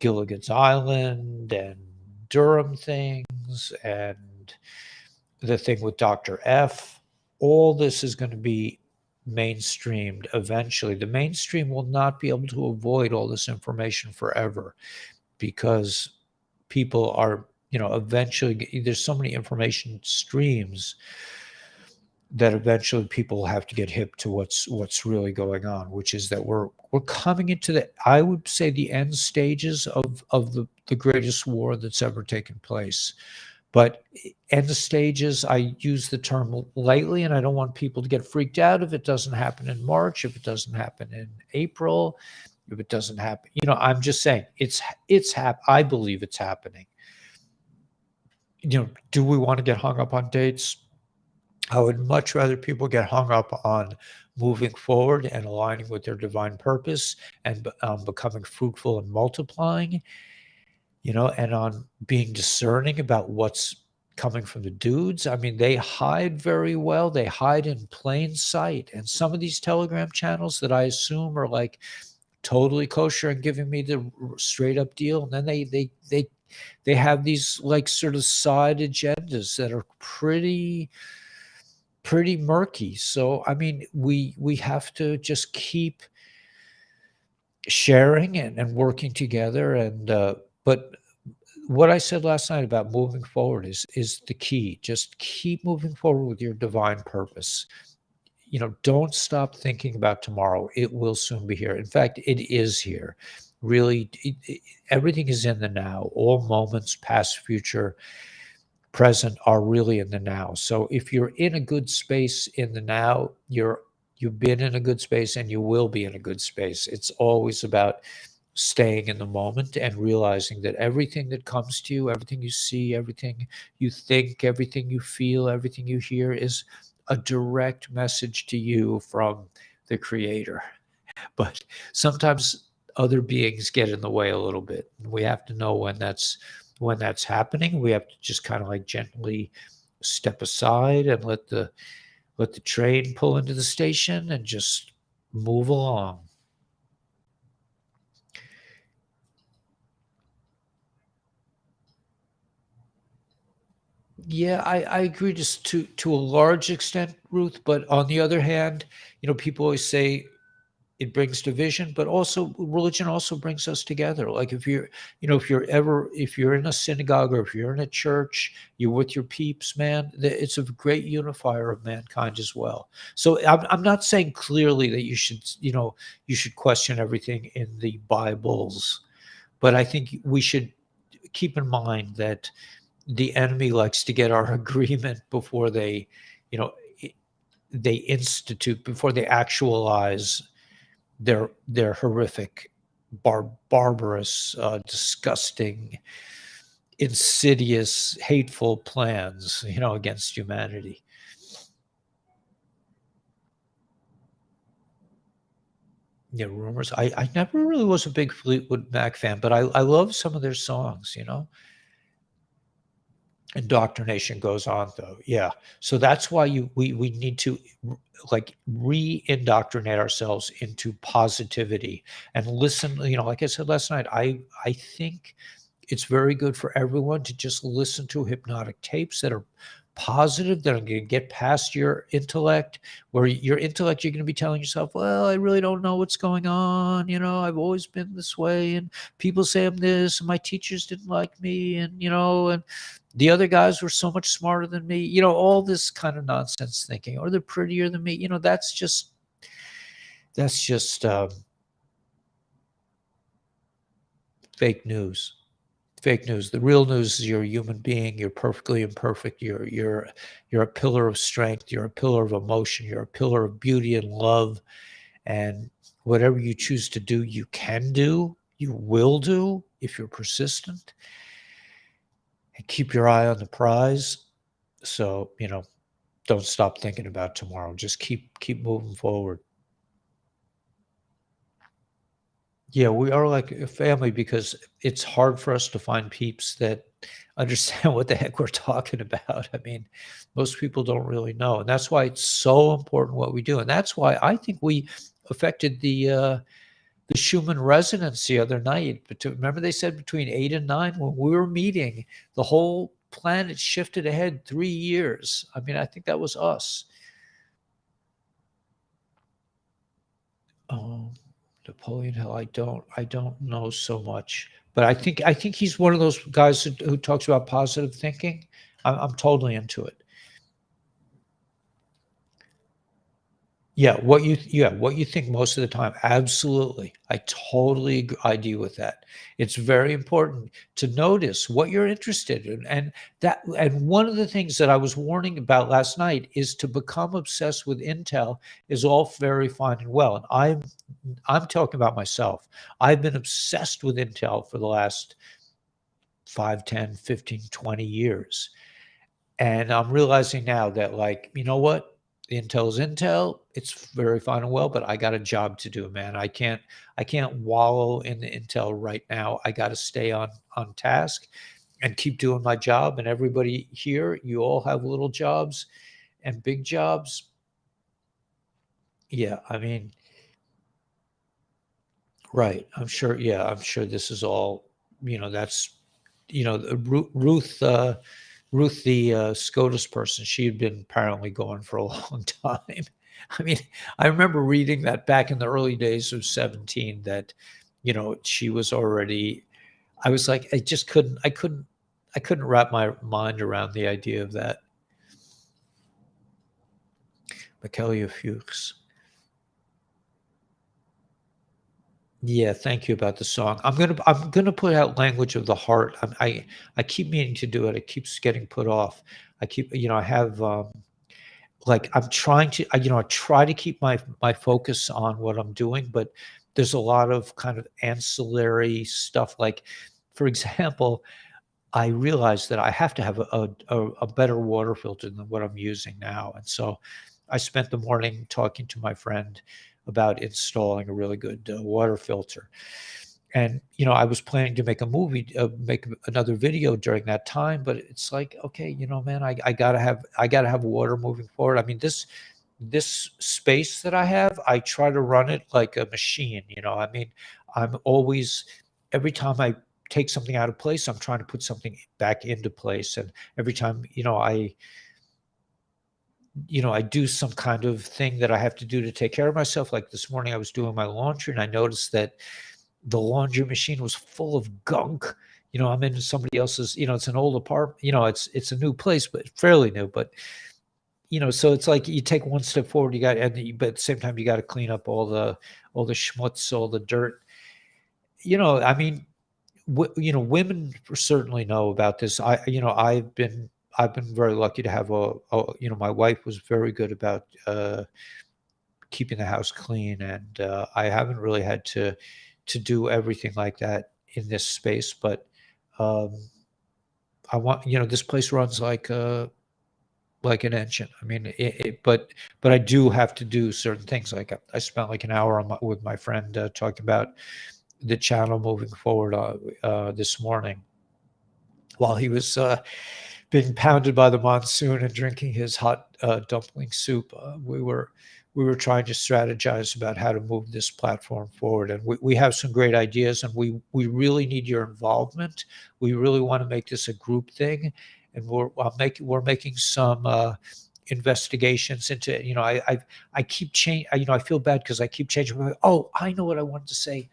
Gilligan's Island and Durham things and the thing with Dr. F. All this is going to be mainstreamed eventually. The mainstream will not be able to avoid all this information forever, because people are, eventually there's so many information streams that eventually people will have to get hip to what's really going on, which is that we're coming into I would say, the end stages of the greatest war that's ever taken place. But end stages, I use the term lightly, and I don't want people to get freaked out if it doesn't happen in March, if it doesn't happen in April, if it doesn't happen. I'm just saying I believe it's happening. Do we want to get hung up on dates? I would much rather people get hung up on moving forward and aligning with their divine purpose and becoming fruitful and multiplying, and on being discerning about what's coming from the dudes. I mean, they hide very well. They hide in plain sight. And some of these Telegram channels that I assume are like totally kosher and giving me the straight up deal, and then they have these like sort of side agendas that are pretty murky. So I mean, we have to just keep sharing and working together. And but what I said last night about moving forward is the key. Just keep moving forward with your divine purpose. Don't stop thinking about tomorrow. It will soon be here. In fact, it is here. Really, everything is in the now. All moments, past, future, present, are really in the now. So if you're in a good space in the now, you've been in a good space, and you will be in a good space. It's always about staying in the moment and realizing that everything that comes to you, everything you see, everything you think, everything you feel, everything you hear is a direct message to you from the creator. But sometimes other beings get in the way a little bit. We have to know when that's happening. We have to just kind of like gently step aside and let the train pull into the station and just move along. Yeah, I agree just to a large extent, Ruth. But on the other hand, people always say it brings division, but also religion also brings us together. Like if you're in a synagogue or if you're in a church, you're with your peeps, man, it's a great unifier of mankind as well. So I'm not saying clearly that you should question everything in the Bibles, but I think we should keep in mind that the enemy likes to get our agreement before they, you know, before they actualize their horrific, barbarous, disgusting, insidious, hateful plans, against humanity. Yeah, rumors. I never really was a big Fleetwood Mac fan, but I love some of their songs. Indoctrination goes on, though. Yeah. So that's why we need to like re-indoctrinate ourselves into positivity and listen. Like I said last night, I think it's very good for everyone to just listen to hypnotic tapes that are positive, that are going to get past your intellect, where your intellect, you're going to be telling yourself, well, I really don't know what's going on. I've always been this way. And people say I'm this, and my teachers didn't like me. And the other guys were so much smarter than me, all this kind of nonsense thinking, or they're prettier than me. That's just fake news. Fake news. The real news is you're a human being. You're perfectly imperfect. You're a pillar of strength. You're a pillar of emotion. You're a pillar of beauty and love. And whatever you choose to do, you can do. You will do if you're persistent. And keep your eye on the prize. So don't stop thinking about tomorrow. Just keep moving forward. Yeah, we are like a family because it's hard for us to find peeps that understand what the heck we're talking about. I mean, most people don't really know, and that's why it's so important what we do. And that's why I think we affected the Schumann resonance the other night. But remember, they said between 8 and 9 when we were meeting, the whole planet shifted ahead 3 years. I mean, I think that was us. Napoleon Hill, I don't know so much, but I think he's one of those guys who talks about positive thinking. I'm totally into it. Yeah, what you think most of the time. Absolutely. I totally ID with that. It's very important to notice what you're interested in. And one of the things that I was warning about last night is to become obsessed with Intel is all very fine and well. And I'm talking about myself. I've been obsessed with Intel for the last 5, 10, 15, 20 years. And I'm realizing now that, like, you know what? Intel's Intel. It's very fine and well, but I got a job to do, man. I can't wallow in the Intel right now. I got to stay on task and keep doing my job. And everybody here, you all have little jobs and big jobs. Yeah, I mean, right. I'm sure. Yeah, I'm sure this is all. That's Ruth. Ruth, the SCOTUS person, she had been apparently going for a long time. I mean, I remember reading that back in the early days of 17 that, she was already. I was like, I couldn't wrap my mind around the idea of that. Michaelia Fuchs. Yeah, thank you about the song. I'm gonna put out Language of the Heart. I keep meaning to do it. It keeps getting put off. I have like I'm trying to I try to keep my focus on what I'm doing, but there's a lot of kind of ancillary stuff. Like, for example, I realized that I have to have a better water filter than what I'm using now, and so I spent the morning talking to my friend about installing a really good water filter. And, you know, I was planning to make a movie, make another video during that time, but it's like, okay, you know, man, I gotta have water moving forward. I mean, this space that I have, I try to run it like a machine, you know. I mean, I'm always, every time I take something out of place, I'm trying to put something back into place. And every time, I do some kind of thing that I have to do to take care of myself. Like this morning, I was doing my laundry and I noticed that the laundry machine was full of gunk. You know, I'm in somebody else's, it's an old apartment, it's a new place, but fairly new, but so it's like you take one step forward, but at the same time, you got to clean up all the schmutz, all the dirt. I mean, women certainly know about this. I've been very lucky to have my wife was very good about keeping the house clean, and I haven't really had to do everything like that in this space. But I want, this place runs like an engine. I mean, but I do have to do certain things. Like I spent like an hour with my friend talking about the channel moving forward this morning, while he was being pounded by the monsoon and drinking his hot dumpling soup. We were trying to strategize about how to move this platform forward, and we have some great ideas, and we really need your involvement. We really want to make this a group thing, and we're making some investigations into. I keep changing. I feel bad because I keep changing. Oh, I know what I wanted to say.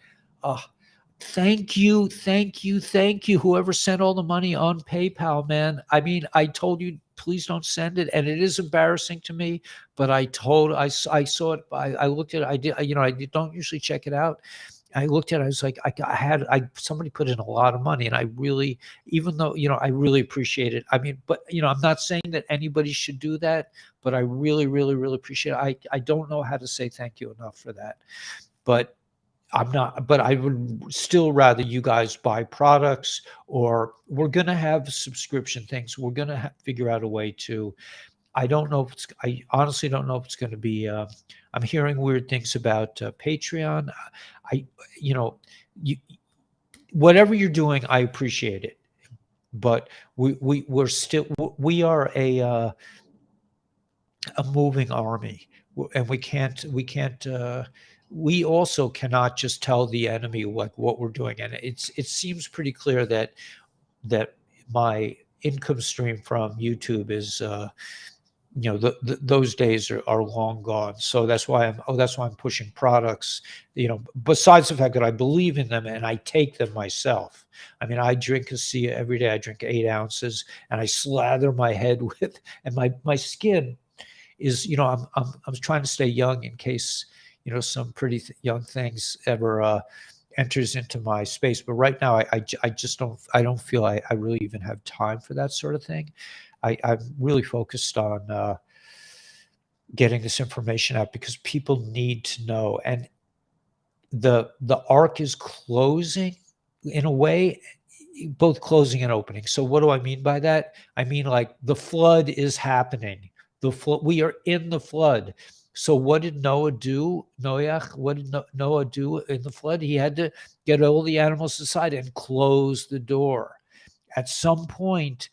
Thank you, whoever sent all the money on PayPal, man. I mean, I told you, please don't send it, and it is embarrassing to me, but I saw it, I looked at it, don't usually check it out. I looked at it, I was like, somebody put in a lot of money, and I really, even though, I really appreciate it. I mean, but, I'm not saying that anybody should do that, but I really, really, really appreciate it. I don't know how to say thank you enough for that, but I would still rather you guys buy products, or we're going to have subscription things. We're going to figure out a way to, I honestly don't know if it's going to be, I'm hearing weird things about Patreon. I, you know, you, whatever you're doing, I appreciate it, but we are a moving army, and we also cannot just tell the enemy what we're doing. And it seems pretty clear that my income stream from YouTube is those days are long gone. So that's why I'm pushing products, besides the fact that I believe in them and I take them myself. I mean, I drink ASEA every day. I drink 8 ounces and I slather my head with, and my skin is, I'm trying to stay young in case, some pretty young things ever enters into my space. But right now, I just don't feel I really even have time for that sort of thing. I'm really focused on getting this information out because people need to know. And the arc is closing in a way, both closing and opening. So what do I mean by that? I mean, like, the flood is happening. We are in the flood. So what did Noah do? What did Noah do in the flood? He had to get all the animals aside and close the door. At some point,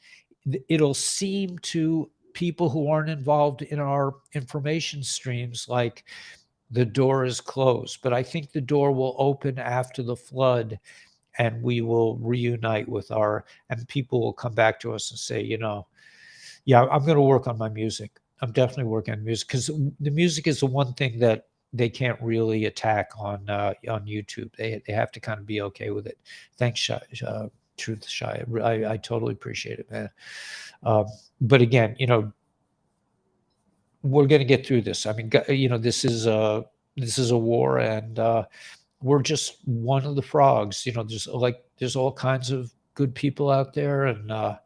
it'll seem to people who aren't involved in our information streams like the door is closed. But I think the door will open after the flood, and we will reunite and people will come back to us and say, yeah, I'm going to work on my music. I'm definitely working on music, because the music is the one thing that they can't really attack on YouTube. They have to kind of be okay with it. Thanks, Truth Shy. I totally appreciate it, man. But again, we're going to get through this. I mean, this is a war, and we're just one of the frogs. There's all kinds of good people out there, and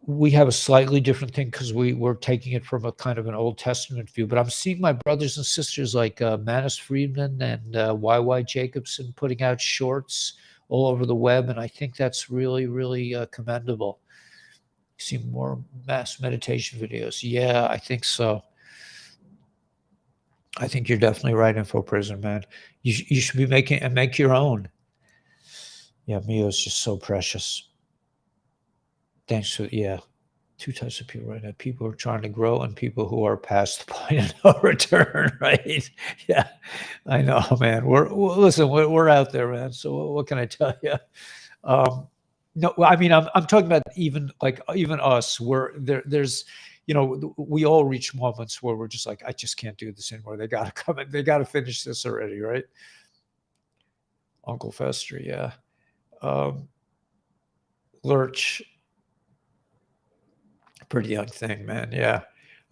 we have a slightly different thing because we're taking it from a kind of an Old Testament view. But I'm seeing my brothers and sisters like Manus Friedman and YY Jacobson putting out shorts all over the web, and I think that's really, really commendable. See more mass meditation videos. Yeah, I think so. I think you're definitely right, Info Prison, man. You should be making and make your own. Yeah, Mio's just so precious. Thanks for, yeah. Two types of people right now: people who are trying to grow and people who are past the point of no return, right? Yeah, I know, man. Listen, we're out there, man. So what can I tell you? Um, no, I mean, I'm talking about even like even us. We're there. There's, we all reach moments where we're just like, I just can't do this anymore. They got to come in. They got to finish this already, right? Uncle Fester, yeah. Um, Lurch, pretty young thing, man. Yeah,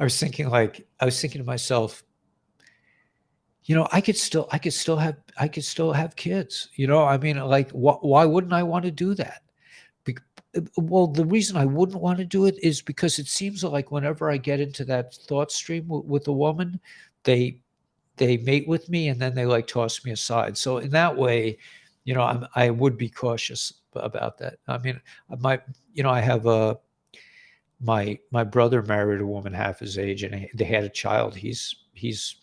I was thinking to myself, I could still have kids. I mean, like, why wouldn't I want to do that? Well, the reason I wouldn't want to do it is because it seems like whenever I get into that thought stream with a woman, they they mate with me and then they like toss me aside. So in that way, I would be cautious about that. I mean, my I have my brother married a woman half his age, and they had a child. He's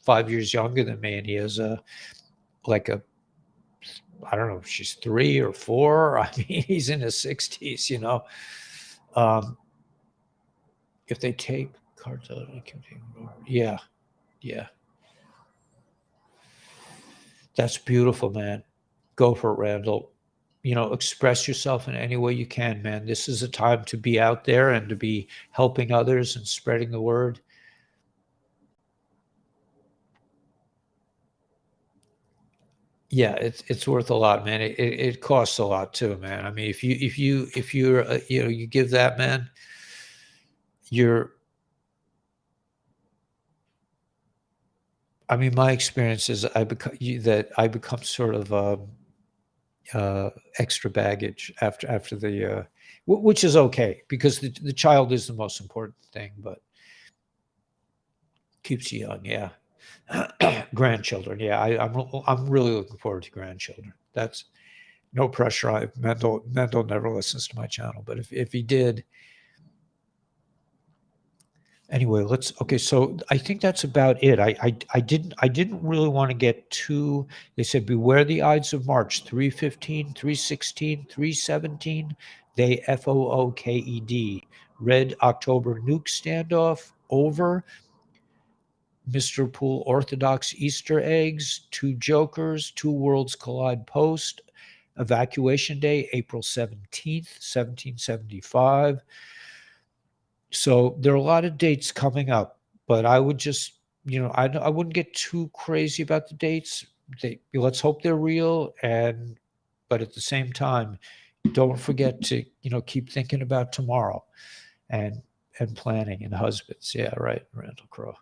5 years younger than me, and he has like a I don't know if she's 3 or 4. I mean, he's in his 60s. Um, if they take cards out, I can take them over. Yeah, yeah. That's beautiful, man. Go for it, Randall. Express yourself in any way you can, man. This is a time to be out there and to be helping others and spreading the word. Yeah, it's worth a lot, man. It costs a lot too, man. I mean, if you're you give that, man, you're I mean, my experience is I become sort of extra baggage after the which is okay because the child is the most important thing, but keeps you young. Yeah. Grandchildren. Yeah, I'm really looking forward to grandchildren. That's no pressure. Mendel never listens to my channel, but if he did, anyway, okay, so I think that's about it. I didn't really want to get too. They said beware the Ides of March: 315, 316, 317. They FOOKED. Red October nuke standoff over. Mr. Poole Orthodox Easter eggs, two jokers, two worlds collide post. Evacuation Day, April 17th, 1775. So there are a lot of dates coming up, but I would just, I wouldn't get too crazy about the dates. Let's hope they're real, but at the same time, don't forget to, keep thinking about tomorrow, and planning, and husbands. Yeah, right, Randall Crowe.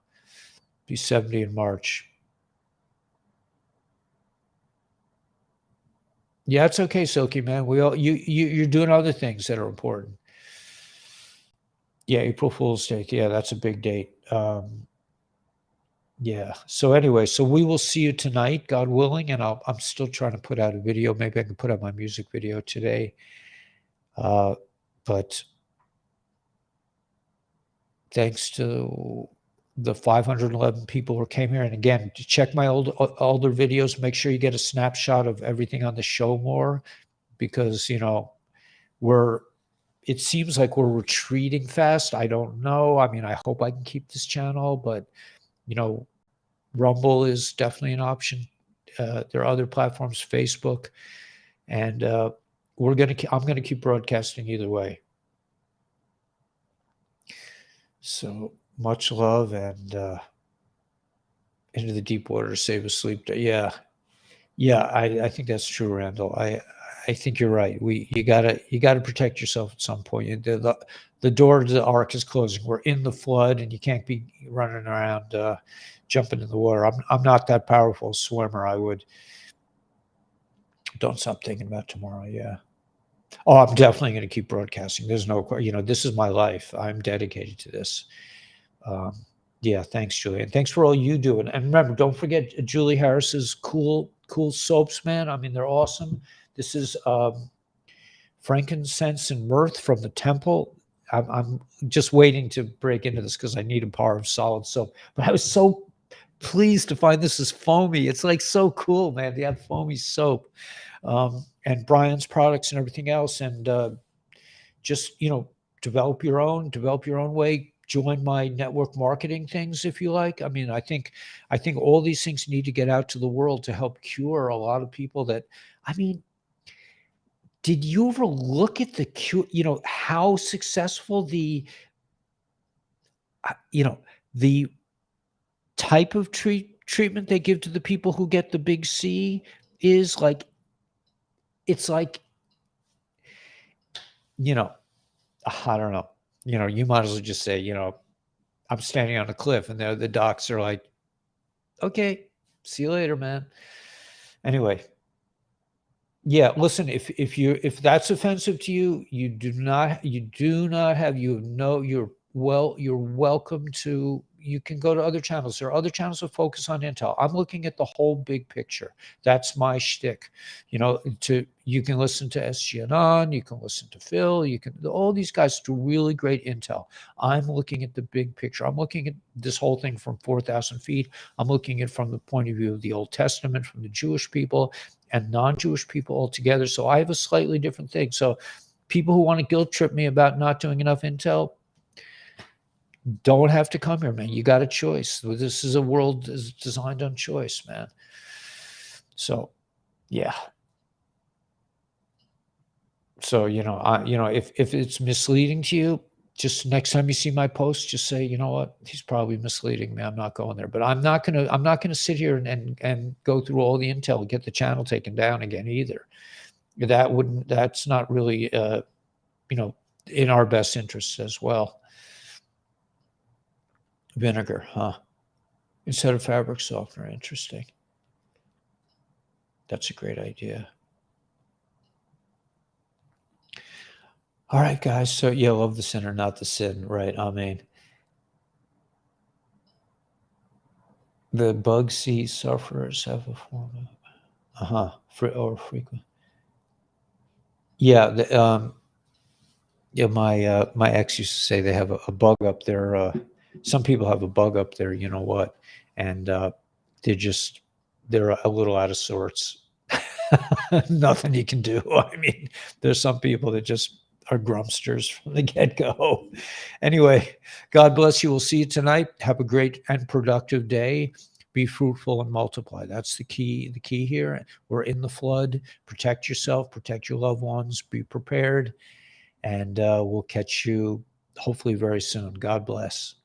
Be 70 in March. Yeah, it's okay, Silky man. You're doing other things that are important. Yeah, April Fool's Day. Yeah, that's a big date. Yeah. So anyway, so we will see you tonight, God willing, and I'm still trying to put out a video. Maybe I can put out my music video today. But thanks to the 511 people who came here, and again, check my older videos. Make sure you get a snapshot of everything on the show more, because it seems like we're retreating fast. I don't know. I mean, I hope I can keep this channel, but Rumble is definitely an option. There are other platforms, Facebook, and I'm gonna keep broadcasting either way. So much love, and into the deep water, save a sleep. Yeah, yeah, I think that's true, Randall. I think you're right. You gotta protect yourself at some point. The door to the ark is closing. We're in the flood, and you can't be running around jumping in the water. I'm not that powerful swimmer. Don't stop thinking about tomorrow. Yeah. Oh, I'm definitely going to keep broadcasting. There's no, this is my life. I'm dedicated to this. Yeah, thanks, Julie, and thanks for all you do. And remember, don't forget Julie Harris's cool soaps, man. I mean, they're awesome. This is frankincense and mirth from the temple. I'm just waiting to break into this because I need a bar of solid soap. But I was so pleased to find this is foamy. It's like so cool, man. They have foamy soap, and Brian's products and everything else. And just, develop your own way. Join my network marketing things if you like. I mean, I think all these things need to get out to the world to help cure a lot of people that, I mean, did you ever look at the cure, how successful the type of treatment they give to the people who get the big C is like, it's like, I don't know, you might as well just say, I'm standing on a cliff, and the docs are like, okay, see you later, man. Anyway, yeah, listen, if that's offensive to you, you're welcome to, you can go to other channels. There are other channels that focus on Intel. I'm looking at the whole big picture. That's my shtick. You can listen to SG Anon, you can listen to Phil, all these guys do really great Intel. I'm looking at the big picture. I'm looking at this whole thing from 4,000 feet. I'm looking at it from the point of view of the Old Testament, from the Jewish people and non-Jewish people altogether. So I have a slightly different thing. So people who want to guilt trip me about not doing enough Intel don't have to come here, man. You got a choice. This is a world is designed on choice, man. So, yeah. So, if it's misleading to you, just next time you see my post, just say, you know what, he's probably misleading me. I'm not going there. But I'm not gonna sit here and go through all the intel and get the channel taken down again either. That's not really in our best interests as well. Vinegar, huh? Instead of fabric softener. Interesting. That's a great idea. All right, guys. So yeah, love the sinner, not the sin, right? I mean, the bug C sufferers have a form of frequent. Yeah, my ex used to say they have a bug up there. Some people have a bug up there, you know what, and they're a little out of sorts. Nothing you can do. I mean, there's some people that just are grumpsters from the get-go. Anyway, God bless you. We'll see you tonight. Have a great and productive day. Be fruitful and multiply. That's the key. The key here. We're in the flood. Protect yourself. Protect your loved ones. Be prepared. And we'll catch you hopefully very soon. God bless.